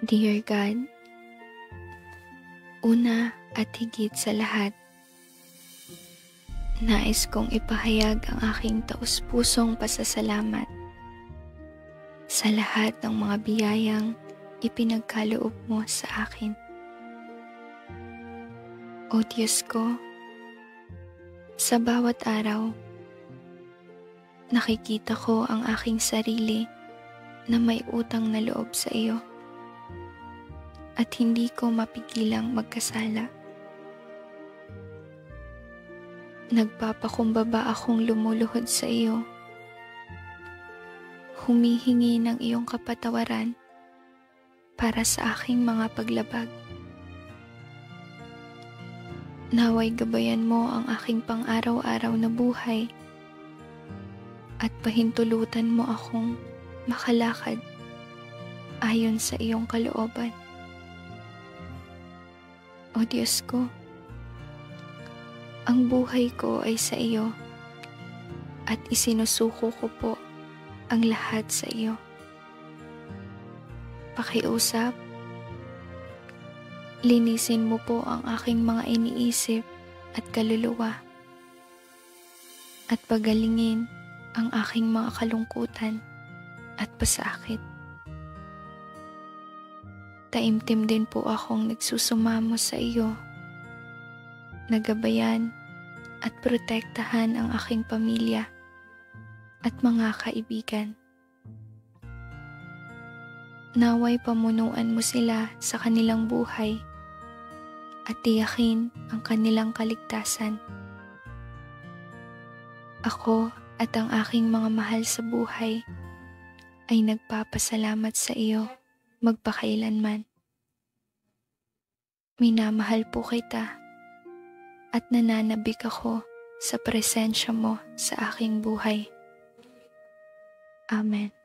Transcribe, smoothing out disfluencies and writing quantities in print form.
Dear God, una at higit sa lahat, nais kong ipahayag ang aking taus-pusong pasasalamat sa lahat ng mga biyayang ipinagkaloob mo sa akin. O Diyos ko, sa bawat araw, nakikita ko ang aking sarili na may utang na loob sa iyo at hindi ko mapigilang magkasala. Nagpapakumbaba akong lumuluhod sa iyo, humihingi ng iyong kapatawaran para sa aking mga paglabag. Naway gabayan mo ang aking pang-araw-araw na buhay at pahintulutan mo akong makalakad ayon sa iyong kalooban. O Diyos ko, ang buhay ko ay sa iyo at isinusuko ko po ang lahat sa iyo. Pakiusap, linisin mo po ang aking mga iniisip at kaluluwa at pagalingin ang aking mga kalungkutan at pasakit. Taimtim din po akong nagsusumamo sa iyo, nagabayan at protektahan ang aking pamilya at mga kaibigan. Naway pamunuan mo sila sa kanilang buhay at tiyakin ang kanilang kaligtasan. Ako at ang aking mga mahal sa buhay ay nagpapasalamat sa iyo magpakailanman. Minamahal po kita at nananabik ako sa presensya mo sa aking buhay. Amen.